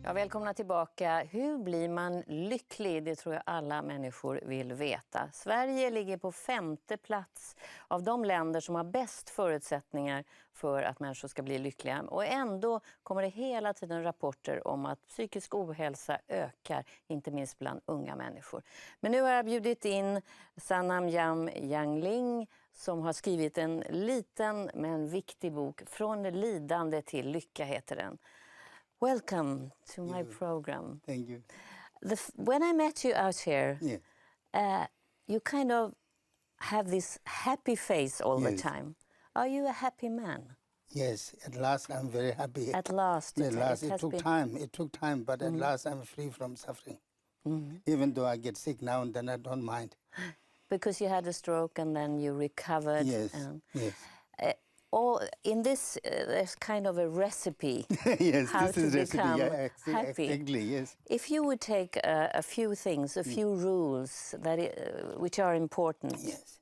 Ja, välkomna tillbaka. Hur blir man lycklig? Det tror jag alla människor vill veta. Sverige ligger på 5:e plats av de länder som har bäst förutsättningar för att människor ska bli lyckliga. Och ändå kommer det hela tiden rapporter om att psykisk ohälsa ökar, inte minst bland unga människor. Men nu har jag bjudit in Soenam Jamyangling som har skrivit en liten men viktig bok. Från lidande till lycka heter den. Welcome to my program. Thank you. When I met you out here, you kind of have this happy face all the time. Are you a happy man? Yes, at last I'm very happy. At last, It took time. It took time, but at last I'm free from suffering. Even though I get sick now and then, I don't mind. Because you had a stroke and then you recovered. Yes, yes. In this, there's kind of a recipe. Yes, how this to is recipe. become Yeah, happy. Exactly, yes. If you would take a few things, a few rules that which are important. Yes.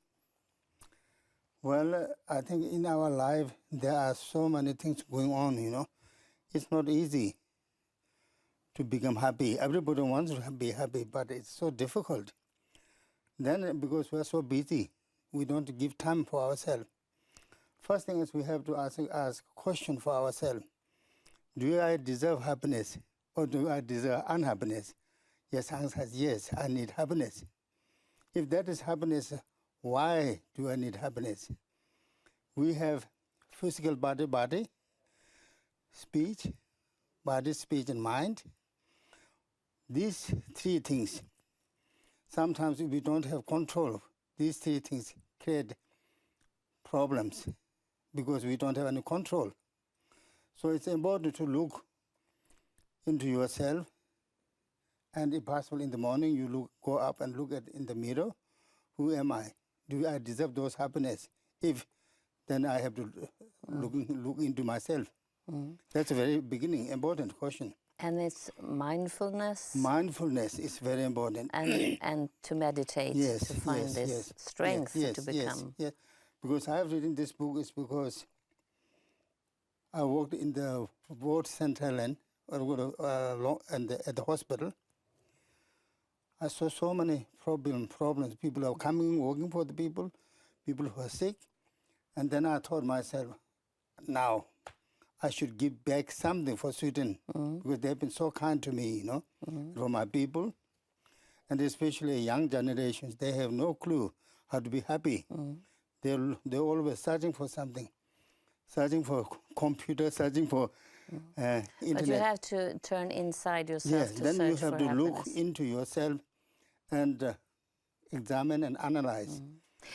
Well, I think in our life there are so many things going on, you know. It's not easy to become happy. Everybody wants to be happy, but it's so difficult. Then, because we are so busy, we don't give time for ourselves. First thing is we have to ask a question for ourselves. Do I deserve happiness or do I deserve unhappiness? Yes, answer is yes, I need happiness. If that is happiness, why do I need happiness? We have physical body, speech, body, speech, and mind. These three things, sometimes if we don't have control, these three things create problems because we don't have any control. So it's important to look into yourself, and if possible in the morning you go up and look in the mirror. Who am I? Do I deserve those happiness? If, then I have to look into myself. That's a very beginning, important question. And it's mindfulness. Mindfulness is very important. And to meditate, to find this strength to become. Yes. Because I have written this book is because I worked in the ward central and at the hospital. I saw so many problems. People are coming, working for the people who are sick. And then I thought myself, now I should give back something for Sweden because they've been so kind to me, you know, for my people. And especially young generations, they have no clue how to be happy. They're always searching for something, searching for computer, searching for internet. But you have to turn inside yourself to then search you have for to happiness. look into yourself and examine and analyze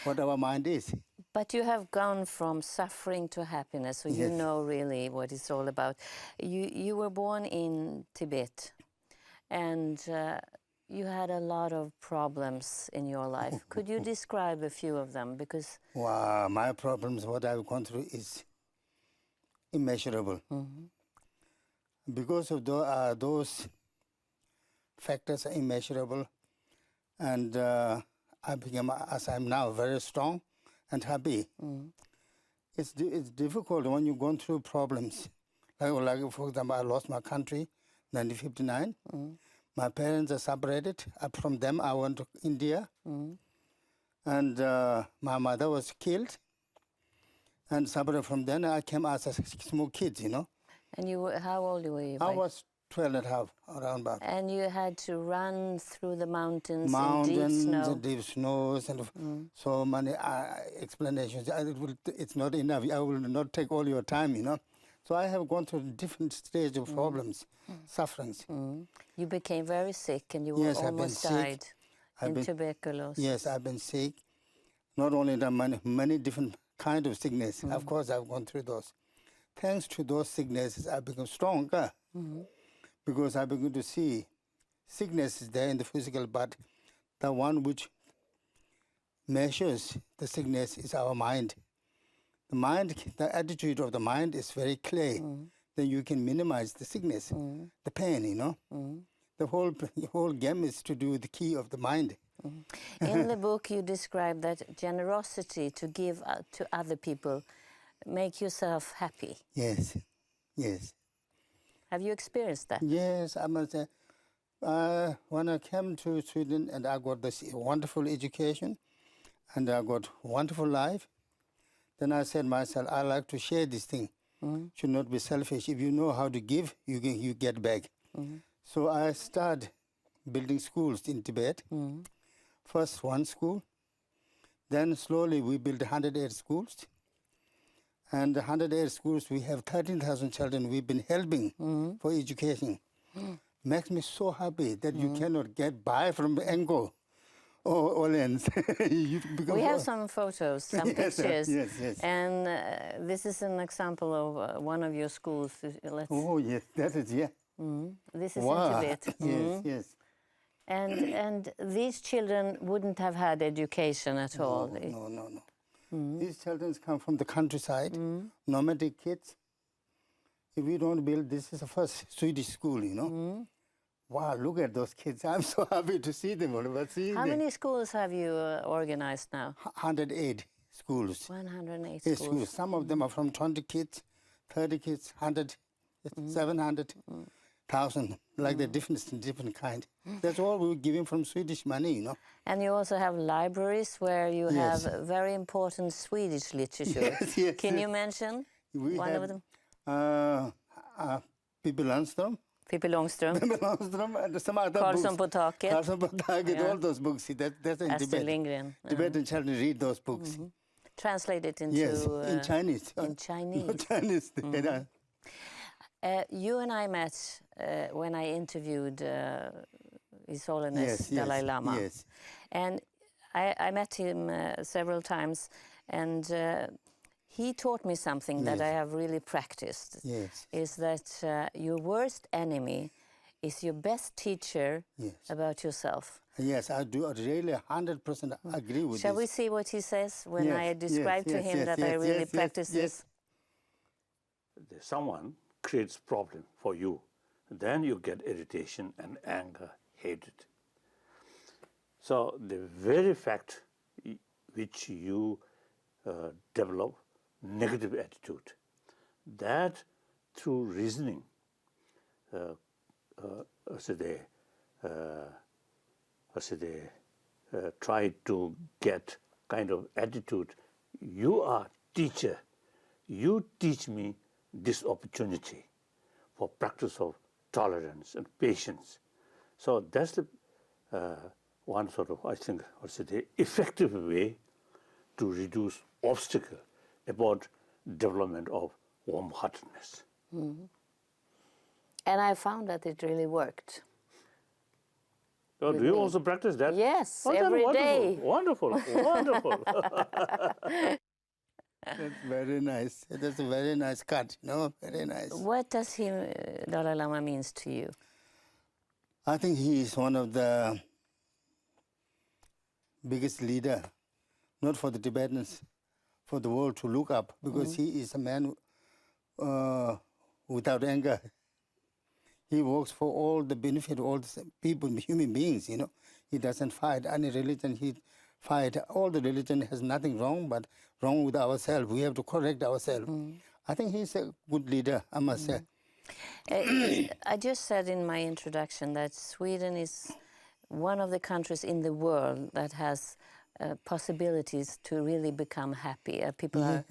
what our mind is. But you have gone from suffering to happiness, so you know really what it's all about. You were born in Tibet, and you had a lot of problems in your life. Could you describe a few of them? Because wow, my problems, what I've gone through is immeasurable. Because of those factors are immeasurable, and I became, as I'm now, very strong and happy. It's difficult when you've gone through problems. Like for example, I lost my country, 1959. My parents are separated. From them, I went to India. And my mother was killed. And separated from then, I came as a small kid, you know. And how old were you? I was 12 and a half, around about. And you had to run through the mountains in deep snow. Deep snows, and so many explanations. It's not enough. I will not take all your time, you know. So I have gone through different stages of problems, sufferings. You became very sick and you almost died in tuberculosis. Yes, I've been sick. Not only that, many different kinds of sickness. Of course, I've gone through those. Thanks to those sicknesses, I become stronger. Because I begin to see sickness is there in the physical, but the one which measures the sickness is our mind. The mind, the attitude of the mind is very clear. Then you can minimize the sickness, the pain, you know. The whole game is to do with the key of the mind. In the book, you describe that generosity to give to other people make yourself happy. Yes, yes. Have you experienced that? Yes, I must say. When I came to Sweden and I got this wonderful education and I got wonderful life, then I said myself, I like to share this thing. Should not be selfish. If you know how to give, you get back. So I started building schools in Tibet. First one school, then slowly we built 108 schools. And 108 schools, we have 13,000 children we've been helping for education. Makes me so happy that you cannot get by from Angkor or lands. We have some photos, some Yes, pictures. yes. And this is an example of one of your schools. Oh, yes, that is, yeah. This is Wow. in Tibet. Yes. And these children wouldn't have had education at all. No. These children come from the countryside, nomadic kids. If we don't build, this is the first Swedish school, you know. Wow, look at those kids. I'm so happy to see them. How many schools have you organized now? 108 schools. 108 schools. Schools. Some of them are from 20 kids, 30 kids, 100, 700, 1,000, like the different kind. That's all we're giving from Swedish money, you know. And you also have libraries where you Yes. have very important Swedish literature. Yes. Can you mention one of them? Pippi Lundström. Pippi Långstrump, and some other Karlsson books. på taket, Karlsson på taket, Yeah. all those books. That's in Astrid Tibet. Lindgren. Tibetan children read those books. Translated into Yes, in Chinese. in Chinese. No, Chinese. You and I met when I interviewed His Holiness Dalai Lama. Yes. And I met him several times, and he taught me something that I have really practiced. Yes. Is that your worst enemy is your best teacher about yourself. Yes, I do really 100% agree with Shall this. we see what he says when Yes, I describe to yes, him yes, that yes, I really yes, practice yes. this? Someone creates problem for you, then you get irritation and anger, hatred. So the very fact which you develop negative attitude, that through reasoning, try to get kind of attitude. You are teacher. You teach me this opportunity for practice of tolerance and patience. So that's the one sort of, I think, effective way to reduce obstacle about development of warm-heartedness. And I found that it really worked. So do you also practice that? Yes, Oh, that's every wonderful. day. Wonderful, wonderful. That's very nice. That's a very nice cut, no? Very nice. What does Dalai Lama means to you? I think he is one of the biggest leader, not for the Tibetans, for the world to look up, because he is a man without anger. He works for all the benefit of all the people, human beings, you know. He doesn't fight any religion. He fight all the religion has nothing wrong, but wrong with ourselves. We have to correct ourselves. I think he's a good leader, I must say. I just said in my introduction that Sweden is one of the countries in the world that has possibilities to really become happy. People are,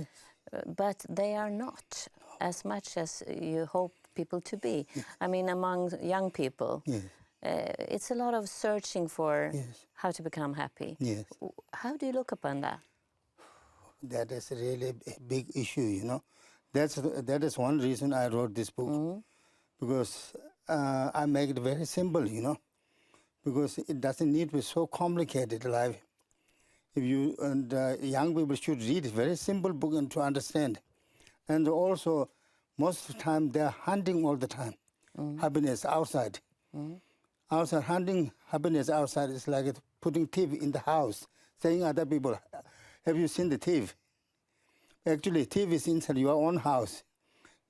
but they are not as much as you hope people to be. I mean, among young people, it's a lot of searching for how to become happy. Yes. How do you look upon that? That is really a big issue, you know. That is one reason I wrote this book, because I make it very simple, you know, because it doesn't need to be so complicated life. If you and young people should read a very simple book and to understand, and also most of the time they're hunting all the time, happiness outside. Outside hunting happiness outside is like putting thief in the house, saying other people, "Have you seen the thief?" Actually, thief is inside your own house.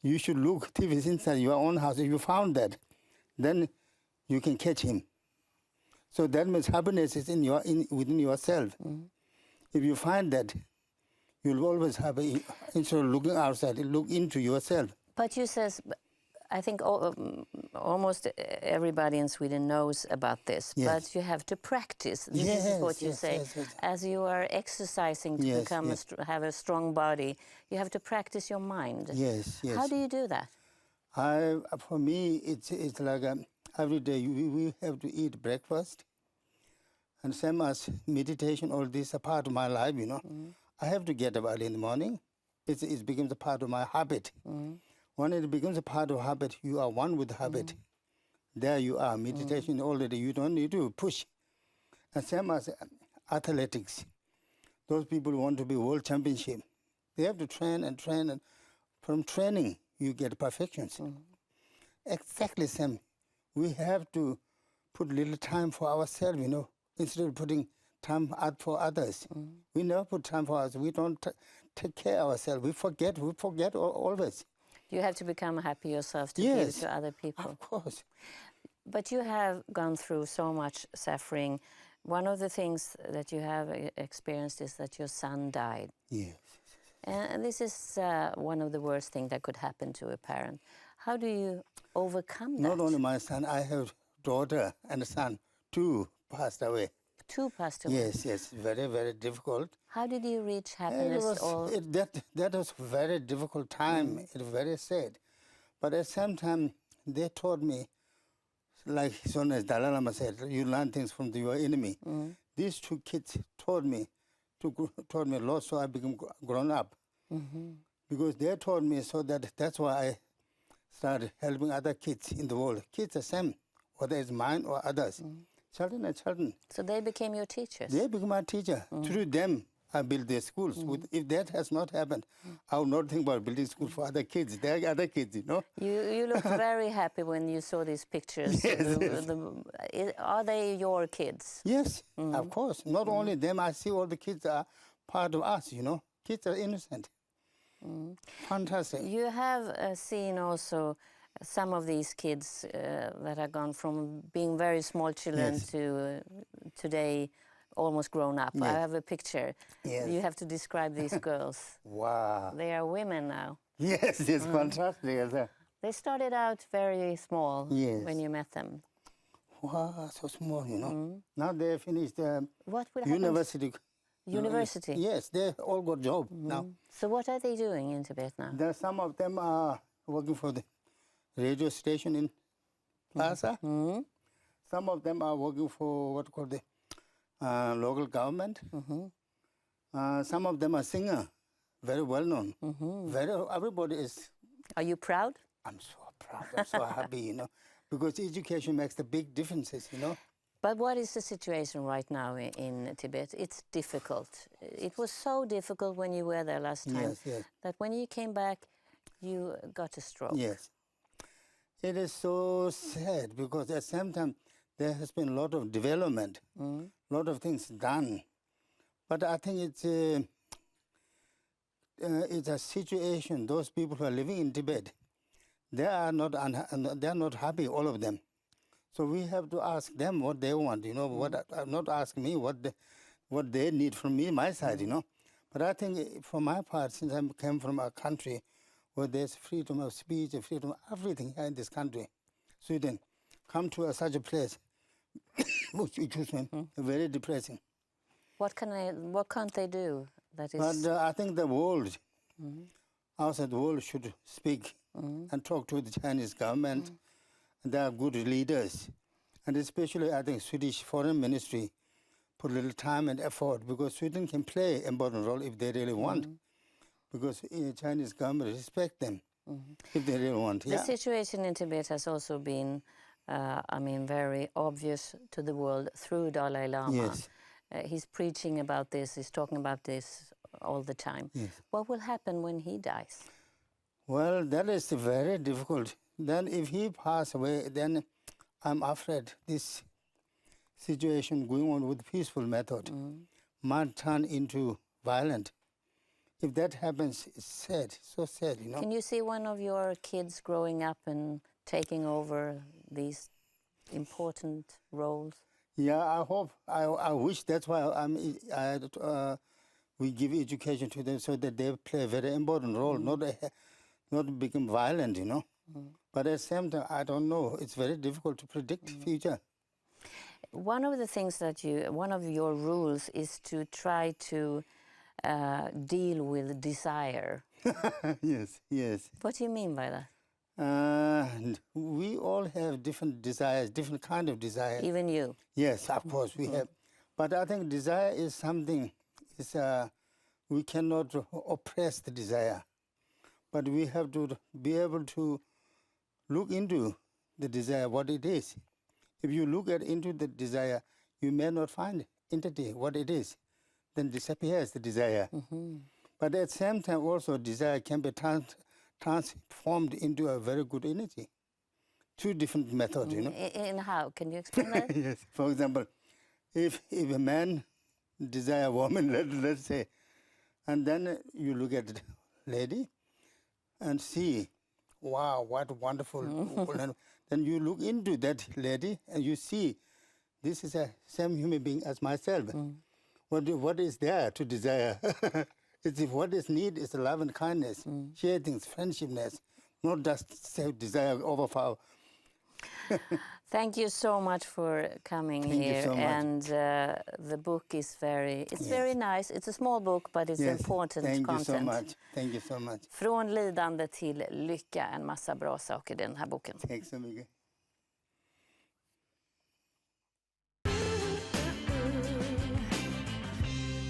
You should look, thief is inside your own house. If you found that, then you can catch him. So that means happiness is within yourself. If you find that, you'll always have, instead of looking outside, look into yourself. But you says, I think almost everybody in Sweden knows about this, Yes. but you have to practice. This Yes, is what you yes, say. yes, yes. As you are exercising to Yes, become yes. have a strong body, you have to practice your mind. Yes, yes. How do you do that? For me, it's like every day we have to eat breakfast, and same as meditation. All this a part of my life, you know. I have to get up early in the morning. It becomes a part of my habit. When it becomes a part of habit, you are one with the habit. There you are, meditation already. You don't need to push. And same as athletics. Those people who want to be world championship. They have to train and train, and from training you get perfections. Exactly same. We have to put little time for ourselves, you know, instead of putting time out for others. We never put time for us. We don't take care of ourselves. We forget always. You have to become happy yourself to give to other people. Of course. But you have gone through so much suffering. One of the things that you have experienced is that your son died. Yes. And this is one of the worst things that could happen to a parent. How do you overcome that? Not only my son, I have daughter and son, two passed away. Two passed away. Yes, yes, very, very difficult. How did you reach happiness? That was a very difficult time. It was very sad. But at the same time, they taught me, like Soenam Dalai Lama said, you learn things from your enemy. These two kids taught me a lot, so I became grown up. Because they taught me, so that's why I started helping other kids in the world. Kids are same, whether it's mine or others. Children are children. So they became your teachers? They became my teacher. Through them, I built their schools. If that has not happened, I would not think about building schools for other kids. They are other kids, you know. You looked very happy when you saw these pictures. Yes, Are they your kids? Yes, of course. Not only them, I see all the kids are part of us, you know. Kids are innocent. Fantastic. You have seen also some of these kids that have gone from being very small children to today almost grown up. I have a picture. Yes. You have to describe these girls. Wow. They are women now. Yes, it's fantastic. They started out very small when you met them. Wow, so small, you know. Now they finished What would university. University? Yes, they all got job now. So what are they doing in Tibet now? Some of them are working for the radio station in Plaza. Some of them are working for what called the local government. Some of them are singer, very well known. Everybody is. Are you proud? I'm so proud. I'm so happy, you know, because education makes the big differences, you know. But what is the situation right now in Tibet? It's difficult. It was so difficult when you were there last time that when you came back, you got a stroke. Yes. It is so sad because at the same time, there has been a lot of development, a lot of things done. But I think it's a situation, those people who are living in Tibet, they are not happy, all of them. So we have to ask them what they want, you know, not ask me what they need from me, my side, you know. But I think for my part, since I came from a country where there's freedom of speech, freedom of everything here in this country, Sweden, come to such a place, which is very depressing. What can't they do? That is. But I think the world, outside the world, should speak and talk to the Chinese government. They are good leaders, and especially I think Swedish Foreign Ministry put a little time and effort because Sweden can play an important role if they really want, because the Chinese government respect them if they really want. The situation in Tibet has also been, very obvious to the world through Dalai Lama. Yes. He's preaching about this, he's talking about this all the time. Yes. What will happen when he dies? Well, that is very difficult. Then if he passes away, then I'm afraid this situation going on with peaceful method might turn into violent. If that happens, it's sad, so sad, you know. Can you see one of your kids growing up and taking over these important roles? Yeah, I hope, I wish. That's why we give education to them so that they play a very important role, not become violent, you know. But at the same time, I don't know. It's very difficult to predict future. One of the things that one of your rules is to try to deal with desire. Yes, yes. What do you mean by that? We all have different desires, different kind of desire. Even you? Yes, of course we have. But I think desire is something, we cannot oppress the desire. But we have to be able to look into the desire, what it is. If you look into the desire, you may not find entity, what it is. Then disappears the desire. But at the same time also desire can be transformed into a very good energy. Two different methods, you know. In how? Can you explain that? Yes. For example, if a man desire a woman, let's say, and then you look at the lady and see, wow, what wonderful woman. Then you look into that lady and you see, this is a same human being as myself. What is there to desire? What is need is love and kindness, share things, friendshipness, not just self-desire overpower. Thank you so much for coming Thank here. you so much. And the book is very nice. It's a small book, but it's important Thank content. you so much. Thank you so much. Från lidande till lycka, en massa bra saker i den här boken. Tack så mycket.